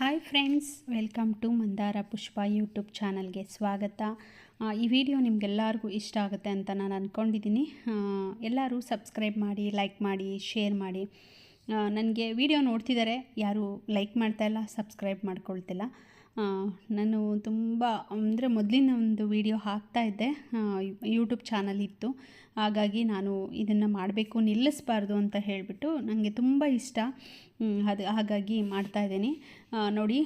Hi friends, welcome to Mandara Pushpa YouTube ಚಾನಲ್ಗೆ ಸ್ವಾಗತ. ಈ ವಿಡಿಯೋ ನಿಮಗೆಲ್ಲರಿಗೂ ಇಷ್ಟ ಆಗುತ್ತೆ ಅಂತ ನಾನು ಅಂದ್ಕೊಂಡಿದ್ದೀನಿ. ಎಲ್ಲರೂ ಸಬ್ಸ್ಕ್ರೈಬ್ ಮಾಡಿ, ಲೈಕ್ ಮಾಡಿ, ಶೇರ್ ಮಾಡಿ. ನನಗೆ ವಿಡಿಯೋ ನೋಡ್ತಿದ್ದಾರೆ, ಯಾರು ಲೈಕ್ ಮಾಡ್ತಾಯಿಲ್ಲ, ಸಬ್ಸ್ಕ್ರೈಬ್ ಮಾಡ್ಕೊಳ್ತಿಲ್ಲ. ನಾನು ತುಂಬ ಅಂದರೆ ಮೊದಲಿನ ಒಂದು ವಿಡಿಯೋ ಹಾಕ್ತಾಯಿದ್ದೆ, ಯೂಟ್ಯೂಬ್ ಚಾನಲ್ ಇತ್ತು. ಹಾಗಾಗಿ ಇದನ್ನು ಮಾಡಬೇಕು, ನಿಲ್ಲಿಸಬಾರ್ದು ಅಂತ ಹೇಳಿಬಿಟ್ಟು ನನಗೆ ತುಂಬ ಇಷ್ಟ. ಹಾಗಾಗಿ ಮಾಡ್ತಾಯಿದ್ದೀನಿ. ನೋಡಿ,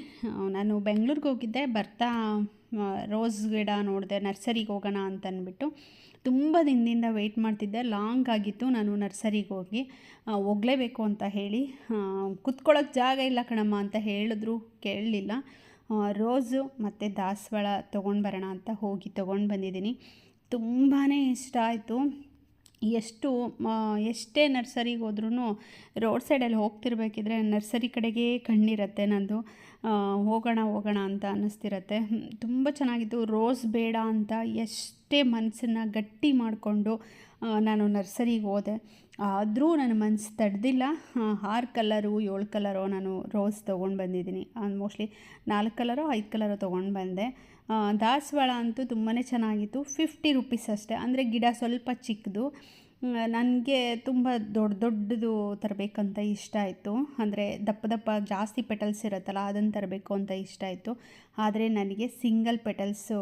ನಾನು ಬೆಂಗಳೂರಿಗೆ ಹೋಗಿದ್ದೆ. ಬರ್ತಾ ರೋಸ್ ಗಿಡ ನೋಡಿದೆ, ನರ್ಸರಿಗೆ ಹೋಗೋಣ ಅಂತ ಅಂದ್ಬಿಟ್ಟು ತುಂಬ ದಿನದಿಂದ ವೆಯ್ಟ್ ಮಾಡ್ತಿದ್ದೆ. ಲಾಂಗ್ ಆಗಿತ್ತು. ನಾನು ನರ್ಸರಿಗೆ ಹೋಗಲೇಬೇಕು ಅಂತ ಹೇಳಿ, ಕುತ್ಕೊಳ್ಳೋಕ್ಕೆ ಜಾಗ ಇಲ್ಲ ಕಣಮ್ಮ ಅಂತ ಹೇಳಿದ್ರು, ಕೇಳಲಿಲ್ಲ. ರೋಸು ಮತ್ತು ದಾಸವಾಳ ತೊಗೊಂಡು ಬರೋಣ ಅಂತ ಹೋಗಿ ತೊಗೊಂಡು ಬಂದಿದ್ದೀನಿ. ತುಂಬಾ ಇಷ್ಟ ಆಯಿತು. ಎಷ್ಟೇ ನರ್ಸರಿಗೆ ಹೋದ್ರೂ ರೋಡ್ ಸೈಡಲ್ಲಿ ಹೋಗ್ತಿರ್ಬೇಕಿದ್ರೆ ನರ್ಸರಿ ಕಡೆಗೇ ಕಣ್ಣಿರುತ್ತೆ ನಂದು. ಹೋಗೋಣ ಅಂತ ಅನ್ನಿಸ್ತಿರತ್ತೆ. ತುಂಬ ಚೆನ್ನಾಗಿತ್ತು. ರೋಸ್ ಬೇಡ ಅಂತ ಎಷ್ಟೇ ಮನಸ್ಸನ್ನು ಗಟ್ಟಿ ಮಾಡಿಕೊಂಡು ನಾನು ನರ್ಸರಿಗೆ ಹೋದೆ. ಆದರೂ ನನ್ನ ಮನಸ್ಸು ತಡೆದಿಲ್ಲ. 6 ಕಲರು 7 ಕಲರು ನಾನು ರೋಸ್ ತೊಗೊಂಡು ಬಂದಿದ್ದೀನಿ. ಮೋಸ್ಟ್ಲಿ 4 ಕಲರೋ 5 ಕಲರೋ ತೊಗೊಂಡು ಬಂದೆ. ದಾಸವಾಳ ಅಂತೂ ತುಂಬಾ ಚೆನ್ನಾಗಿತ್ತು. 50 ರುಪೀಸ್ ಅಷ್ಟೇ. ಅಂದರೆ ಗಿಡ ಸ್ವಲ್ಪ ಚಿಕ್ಕದು. ನನಗೆ ತುಂಬ ದೊಡ್ಡದು ತರಬೇಕಂತ ಇಷ್ಟ ಆಯಿತು. ಅಂದರೆ ದಪ್ಪ ಜಾಸ್ತಿ ಪೆಟಲ್ಸ್ ಇರುತ್ತಲ್ಲ, ಅದನ್ನು ತರಬೇಕು ಅಂತ ಇಷ್ಟ ಆಯಿತು. ಆದರೆ ನನಗೆ ಸಿಂಗಲ್ ಪೆಟಲ್ಸು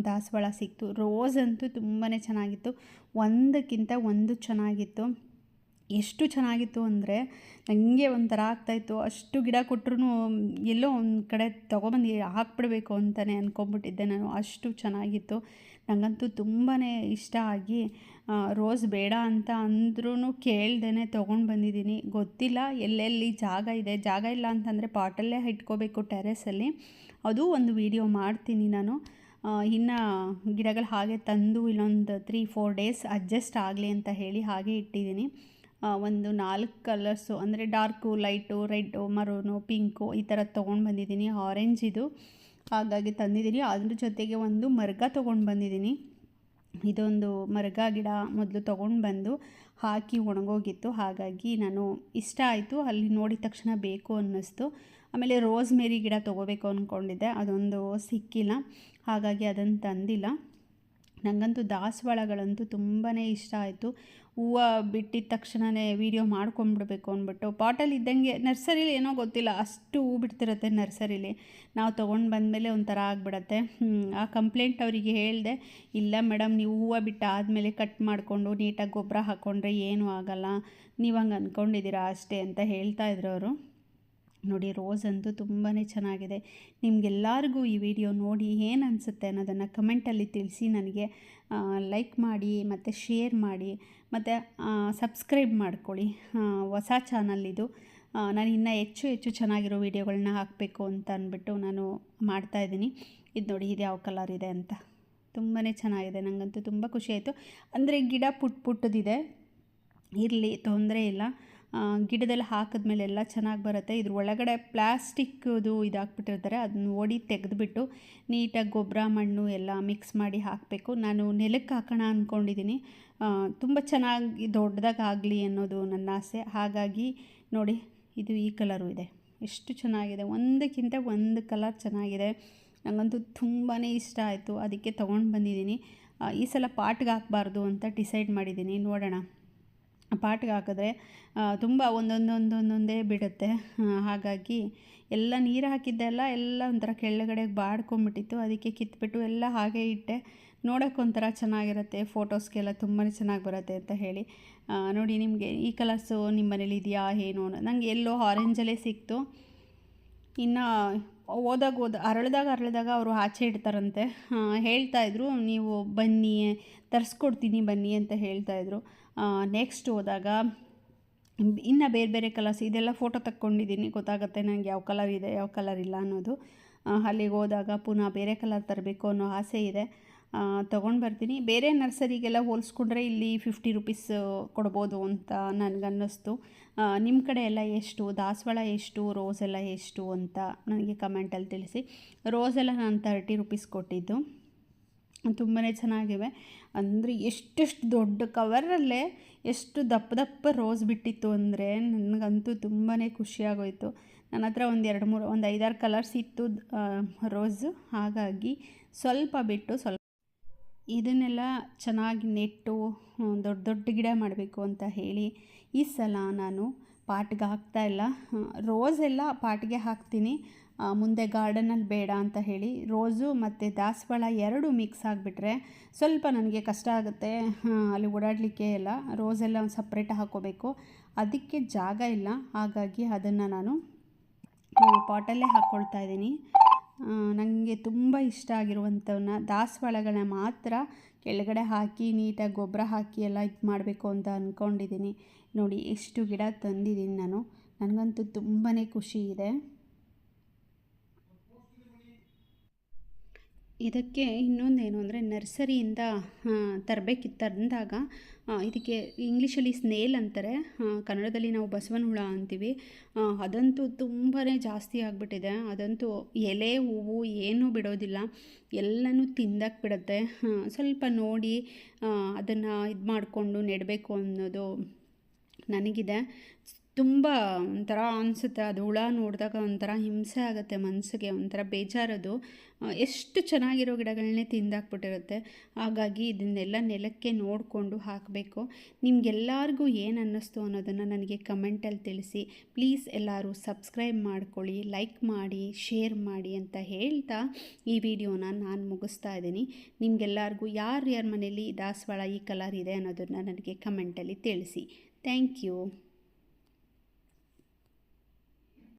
ದಾಸವಾಳ ಸಿಕ್ತು. ರೋಸ್ ಅಂತೂ ತುಂಬಾ ಚೆನ್ನಾಗಿತ್ತು. ಒಂದಕ್ಕಿಂತ ಒಂದು ಚೆನ್ನಾಗಿತ್ತು. ಎಷ್ಟು ಚೆನ್ನಾಗಿತ್ತು ಅಂದರೆ ನನಗೆ ಒಂಥರ ಆಗ್ತಾಯಿತ್ತು. ಅಷ್ಟು ಗಿಡ ಕೊಟ್ಟರು ಎಲ್ಲೋ ಒಂದು ಕಡೆ ತೊಗೊಬಂದು ಹಾಕ್ಬಿಡ್ಬೇಕು ಅಂತಲೇ ಅಂದ್ಕೊಂಬಿಟ್ಟಿದ್ದೆ ನಾನು. ಅಷ್ಟು ಚೆನ್ನಾಗಿತ್ತು. ನನಗಂತೂ ತುಂಬಾ ಇಷ್ಟ ಆಗಿ ರೋಸ್ ಬೇಡ ಅಂತ ಅಂದ್ರೂ ಕೇಳ್ದೇ ತೊಗೊಂಡು ಬಂದಿದ್ದೀನಿ. ಗೊತ್ತಿಲ್ಲ ಎಲ್ಲೆಲ್ಲಿ ಜಾಗ ಇಲ್ಲ ಅಂತಂದರೆ ಪಾಟಲ್ಲೇ ಇಟ್ಕೋಬೇಕು ಟೆರೆಸಲ್ಲಿ. ಅದು ಒಂದು ವಿಡಿಯೋ ಮಾಡ್ತೀನಿ ನಾನು. ಇನ್ನು ಗಿಡಗಳು ಹಾಗೆ ತಂದು ಇಲ್ಲೊಂದು 3-4 ಡೇಸ್ ಅಡ್ಜಸ್ಟ್ ಆಗಲಿ ಅಂತ ಹೇಳಿ ಹಾಗೆ ಇಟ್ಟಿದ್ದೀನಿ. ಒಂದು 4 ಕಲರ್ಸು ಅಂದರೆ dark, light, red, maroon, pink ಈ ಥರ ತೊಗೊಂಡು ಬಂದಿದ್ದೀನಿ. ಆರೆಂಜ್ ಇದು ಹಾಗಾಗಿ ತಂದಿದ್ದೀನಿ. ಅದ್ರ ಜೊತೆಗೆ ಒಂದು ಮರ್ಗ ತೊಗೊಂಡು ಬಂದಿದ್ದೀನಿ. ಇದೊಂದು ಮರ್ಗ ಗಿಡ ಮೊದಲು ತೊಗೊಂಡು ಬಂದು ಹಾಕಿ ಒಣಗೋಗಿತ್ತು. ಹಾಗಾಗಿ ನಾನು ಇಷ್ಟ ಆಯಿತು. ಅಲ್ಲಿ ನೋಡಿದ ತಕ್ಷಣ ಬೇಕು ಅನ್ನಿಸ್ತು. ಆಮೇಲೆ ರೋಸ್ ಮೇರಿ ಗಿಡ ತೊಗೋಬೇಕು ಅಂದ್ಕೊಂಡಿದ್ದೆ, ಅದೊಂದು ಸಿಕ್ಕಿಲ್ಲ. ಹಾಗಾಗಿ ಅದನ್ನು ತಂದಿಲ್ಲ. ನನಗಂತೂ ದಾಸವಾಳಗಳಂತೂ ತುಂಬಾ ಇಷ್ಟ ಆಯಿತು. ಹೂವು ಬಿಟ್ಟಿದ ತಕ್ಷಣವೇ ವೀಡಿಯೋ ಮಾಡ್ಕೊಂಬಿಡ್ಬೇಕು ಅಂದ್ಬಿಟ್ಟು ಪಾಟಲ್ಲಿ ಇದ್ದಂಗೆ ನರ್ಸರಿಲಿ ಏನೋ ಗೊತ್ತಿಲ್ಲ, ಅಷ್ಟು ಹೂ ಬಿಡ್ತಿರುತ್ತೆ ನರ್ಸರಿಲಿ. ನಾವು ತೊಗೊಂಡು ಬಂದಮೇಲೆ ಒಂಥರ ಆಗಿಬಿಡತ್ತೆ. ಆ ಕಂಪ್ಲೇಂಟ್ ಅವರಿಗೆ ಹೇಳಿದೆ, ಇಲ್ಲ ಮೇಡಮ್, ನೀವು ಹೂವು ಬಿಟ್ಟು ಆದಮೇಲೆ ಕಟ್ ಮಾಡಿಕೊಂಡು ನೀಟಾಗಿ ಗೊಬ್ಬರ ಹಾಕ್ಕೊಂಡ್ರೆ ಏನೂ ಆಗೋಲ್ಲ, ನೀವು ಹಂಗೆ ಅಂದ್ಕೊಂಡಿದ್ದೀರಾ ಅಷ್ಟೇ ಅಂತ ಹೇಳ್ತಾಯಿದ್ರು ಅವರು. ನೋಡಿ, ರೋಸ್ ಅಂತೂ ತುಂಬಾ ಚೆನ್ನಾಗಿದೆ. ನಿಮಗೆಲ್ಲರಿಗೂ ಈ ವಿಡಿಯೋ ನೋಡಿ ಏನು ಅನಿಸುತ್ತೆ ಅನ್ನೋದನ್ನು ಕಮೆಂಟಲ್ಲಿ ತಿಳಿಸಿ. ನನಗೆ ಲೈಕ್ ಮಾಡಿ ಮತ್ತು ಶೇರ್ ಮಾಡಿ ಮತ್ತು ಸಬ್ಸ್ಕ್ರೈಬ್ ಮಾಡ್ಕೊಳ್ಳಿ. ಹೊಸ ಚಾನಲ್ ಇದು. ನಾನು ಇನ್ನೂ ಹೆಚ್ಚು ಚೆನ್ನಾಗಿರೋ ವೀಡಿಯೋಗಳನ್ನ ಹಾಕಬೇಕು ಅಂತ ಅಂದ್ಬಿಟ್ಟು ನಾನು ಮಾಡ್ತಾಯಿದ್ದೀನಿ. ಇದು ನೋಡಿ, ಇದು ಯಾವ ಕಲರ್ ಇದೆ ಅಂತ. ತುಂಬಾ ಚೆನ್ನಾಗಿದೆ. ನನಗಂತೂ ತುಂಬ ಖುಷಿಯಾಯಿತು. ಅಂದರೆ ಗಿಡ ಪುಟ್ಟದಿದೆ, ಇರಲಿ, ತೊಂದರೆ ಇಲ್ಲ. ಗಿಡದಲ್ಲಿ ಹಾಕಿದ್ಮೇಲೆ ಎಲ್ಲ ಚೆನ್ನಾಗಿ ಬರುತ್ತೆ. ಇದ್ರ ಒಳಗಡೆ ಪ್ಲಾಸ್ಟಿಕ್ದು ಇದಾಕ್ಬಿಟ್ಟಿರ್ತಾರೆ, ಅದನ್ನ ತೆಗೆದುಬಿಟ್ಟು ನೀಟಾಗಿ ಗೊಬ್ಬರ, ಮಣ್ಣು ಎಲ್ಲ ಮಿಕ್ಸ್ ಮಾಡಿ ಹಾಕಬೇಕು. ನಾನು ನೆಲಕ್ಕೆ ಹಾಕೋಣ ಅಂದ್ಕೊಂಡಿದ್ದೀನಿ. ತುಂಬ ಚೆನ್ನಾಗಿ ದೊಡ್ಡದಾಗಲಿ ಅನ್ನೋದು ನನ್ನ ಆಸೆ. ಹಾಗಾಗಿ ನೋಡಿ, ಇದು ಈ ಕಲರು ಇದೆ, ಎಷ್ಟು ಚೆನ್ನಾಗಿದೆ. ಒಂದಕ್ಕಿಂತ ಒಂದು ಕಲರ್ ಚೆನ್ನಾಗಿದೆ. ನನಗಂತೂ ತುಂಬಾ ಇಷ್ಟ ಆಯಿತು. ಅದಕ್ಕೆ ತೊಗೊಂಡು ಬಂದಿದ್ದೀನಿ. ಈ ಸಲ ಪಾಟ್ಗೆ ಹಾಕಬಾರ್ದು ಅಂತ ಡಿಸೈಡ್ ಮಾಡಿದ್ದೀನಿ. ನೋಡೋಣ, ಪಾಟ್ಗೆ ಹಾಕಿದ್ರೆ ತುಂಬ ಒಂದೊಂದೇ ಬಿಡುತ್ತೆ. ಹಾಗಾಗಿ ಎಲ್ಲ ನೀರು ಹಾಕಿದ್ದೆಲ್ಲ ಎಲ್ಲ ಒಂಥರ ಕೆಳಗಡೆಗೆ ಬಾಡ್ಕೊಂಬಿಟ್ಟಿತ್ತು. ಅದಕ್ಕೆ ಕಿತ್ಬಿಟ್ಟು ಎಲ್ಲ ಹಾಗೆ ಇಟ್ಟೆ. ನೋಡೋಕೆ ಒಂಥರ ಚೆನ್ನಾಗಿರುತ್ತೆ, ಫೋಟೋಸ್ಗೆಲ್ಲ ತುಂಬಾ ಚೆನ್ನಾಗಿ ಬರುತ್ತೆ ಅಂತ ಹೇಳಿ. ನೋಡಿ, ನಿಮಗೆ ಈ ಕಲರ್ಸು ನಿಮ್ಮ ಮನೇಲಿ ಇದೆಯಾ ಏನು? ನನಗೆ ಎಲ್ಲೋ ಆರೆಂಜಲ್ಲೇ ಸಿಕ್ತು. ಇನ್ನು ಅರಳಿದಾಗ ಅವರು ಆಚೆ ಇಡ್ತಾರಂತೆ. ಹೇಳ್ತಾಯಿದ್ರು, ನೀವು ಬನ್ನಿ ತರಿಸ್ಕೊಡ್ತೀನಿ ಬನ್ನಿ ಅಂತ ಹೇಳ್ತಾಯಿದ್ರು. ನೆಕ್ಸ್ಟ್ ಹೋದಾಗ ಇನ್ನು ಬೇರೆ ಕಲರ್ಸ್, ಇದೆಲ್ಲ ಫೋಟೋ ತಕ್ಕೊಂಡಿದ್ದೀನಿ, ಗೊತ್ತಾಗುತ್ತೆ ನನಗೆ ಯಾವ ಕಲರ್ ಇದೆ ಯಾವ ಕಲರ್ ಇಲ್ಲ ಅನ್ನೋದು. ಅಲ್ಲಿಗೆ ಹೋದಾಗ ಪುನಃ ಬೇರೆ ಕಲರ್ ತರಬೇಕು ಅನ್ನೋ ಆಸೆ ಇದೆ. ತೊಗೊಂಡು ಬರ್ತೀನಿ. ಬೇರೆ ನರ್ಸರಿಗೆಲ್ಲ ಹೋಲಿಸ್ಕೊಂಡ್ರೆ ಇಲ್ಲಿ 50 ರುಪೀಸ್ ಕೊಡ್ಬೋದು ಅಂತ ನನಗನ್ನಿಸ್ತು. ನಿಮ್ಮ ಕಡೆ ಎಲ್ಲ ಎಷ್ಟು? ದಾಸವಾಳ ಎಷ್ಟು? ರೋಸ್ ಎಲ್ಲ ಎಷ್ಟು ಅಂತ ನನಗೆ ಕಮೆಂಟಲ್ಲಿ ತಿಳಿಸಿ. ರೋಸ್ ಎಲ್ಲ ನಾನು 30 ರುಪೀಸ್ ಕೊಟ್ಟಿದ್ದು. ತುಂಬಾ ಚೆನ್ನಾಗಿವೆ. ಅಂದರೆ ಎಷ್ಟೆಷ್ಟು ದೊಡ್ಡ ಕವರಲ್ಲೇ ಎಷ್ಟು ದಪ್ಪ ರೋಸ್ ಬಿಟ್ಟಿತ್ತು ಅಂದರೆ ನನಗಂತೂ ತುಂಬಾ ಖುಷಿಯಾಗೋಯಿತು. ನನ್ನ ಹತ್ರ ಒಂದು 5-6 ಕಲರ್ಸ್ ಇತ್ತು ರೋಸು. ಹಾಗಾಗಿ ಸ್ವಲ್ಪ ಬಿಟ್ಟು ಇದನ್ನೆಲ್ಲ ಚೆನ್ನಾಗಿ ನೆಟ್ಟು ದೊಡ್ಡ ದೊಡ್ಡ ಗಿಡ ಮಾಡಬೇಕು ಅಂತ ಹೇಳಿ ಈ ಸಲ ನಾನು ಪಾಟ್ಗೆ ಹಾಕ್ತಾಯಿಲ್ಲ. ರೋಸ್ ಎಲ್ಲ ಪಾಟ್ಗೆ ಹಾಕ್ತೀನಿ, ಮುಂದೆ ಗಾರ್ಡನಲ್ಲಿ ಬೇಡ ಅಂತ ಹೇಳಿ. ರೋಸು ಮತ್ತು ದಾಸವಾಳ ಎರಡೂ ಮಿಕ್ಸ್ ಆಗಿಬಿಟ್ರೆ ಸ್ವಲ್ಪ ನನಗೆ ಕಷ್ಟ ಆಗುತ್ತೆ ಅಲ್ಲಿ ಓಡಾಡಲಿಕ್ಕೆ ಎಲ್ಲ. ರೋಸೆಲ್ಲ ಒಂದು ಸಪ್ರೇಟ್ ಹಾಕ್ಕೋಬೇಕು, ಅದಕ್ಕೆ ಜಾಗ ಇಲ್ಲ. ಹಾಗಾಗಿ ಅದನ್ನು ನಾನು ಪಾಟಲ್ಲೇ ಹಾಕ್ಕೊಳ್ತಾ ಇದ್ದೀನಿ. ನನಗೆ ತುಂಬ ಇಷ್ಟ ಆಗಿರುವಂಥವನ್ನ ದಾಸವಾಳಗಳನ್ನ ಮಾತ್ರ ಕೆಳಗಡೆ ಹಾಕಿ ನೀಟಾಗಿ ಗೊಬ್ಬರ ಹಾಕಿ ಎಲ್ಲ ಇದು ಮಾಡಬೇಕು ಅಂತ ಅಂದ್ಕೊಂಡಿದ್ದೀನಿ. ನೋಡಿ ಎಷ್ಟು ಗಿಡ ತಂದಿದ್ದೀನಿ ನಾನು, ನನಗಂತೂ ತುಂಬಾ ಖುಷಿ ಇದೆ. ಇದಕ್ಕೆ ಇನ್ನೊಂದೇನು ಅಂದರೆ ನರ್ಸರಿಯಿಂದ ತಂದಾಗ ಇದಕ್ಕೆ ಇಂಗ್ಲೀಷಲ್ಲಿ ಸ್ನೇಲ್ ಅಂತಾರೆ, ಕನ್ನಡದಲ್ಲಿ ನಾವು ಬಸವನ ಹುಳ ಅಂತೀವಿ. ಅದಂತೂ ತುಂಬಾ ಜಾಸ್ತಿ ಆಗಿಬಿಟ್ಟಿದೆ. ಅದಂತೂ ಎಲೆ ಹೂವು ಏನೂ ಬಿಡೋದಿಲ್ಲ, ಎಲ್ಲನೂ ತಿಂದಕ್ಕೆ ಬಿಡುತ್ತೆ. ಸ್ವಲ್ಪ ನೋಡಿ ಅದನ್ನು ಇದು ಮಾಡಿಕೊಂಡು ನೆಡಬೇಕು ಅನ್ನೋದು ನನಗಿದೆ. ತುಂಬ ಒಂಥರ ಅನಿಸುತ್ತೆ ಅದು ಹುಳ ನೋಡಿದಾಗ, ಒಂಥರ ಹಿಂಸೆ ಆಗುತ್ತೆ ಮನಸ್ಸಿಗೆ, ಒಂಥರ ಬೇಜಾರದು. ಎಷ್ಟು ಚೆನ್ನಾಗಿರೋ ಗಿಡಗಳನ್ನೇ ತಿಂದಾಕ್ಬಿಟ್ಟಿರುತ್ತೆ. ಹಾಗಾಗಿ ಇದನ್ನೆಲ್ಲ ನೆಲಕ್ಕೆ ನೋಡಿಕೊಂಡು ಹಾಕಬೇಕು. ನಿಮಗೆಲ್ಲರಿಗೂ ಏನು ಅನ್ನಿಸ್ತು ಅನ್ನೋದನ್ನು ನನಗೆ ಕಮೆಂಟಲ್ಲಿ ತಿಳಿಸಿ. ಪ್ಲೀಸ್ ಎಲ್ಲರೂ ಸಬ್ಸ್ಕ್ರೈಬ್ ಮಾಡ್ಕೊಳ್ಳಿ, ಲೈಕ್ ಮಾಡಿ, ಶೇರ್ ಮಾಡಿ ಅಂತ ಹೇಳ್ತಾ ಈ ವಿಡಿಯೋನ ನಾನು ಮುಗಿಸ್ತಾ ಇದ್ದೀನಿ. ನಿಮಗೆಲ್ಲರಿಗೂ ಯಾರ್ಯಾರ ಮನೇಲಿ ದಾಸವಾಳ ಈ ಕಲರ್ ಇದೆ ಅನ್ನೋದನ್ನು ನನಗೆ ಕಮೆಂಟಲ್ಲಿ ತಿಳಿಸಿ. Thank you.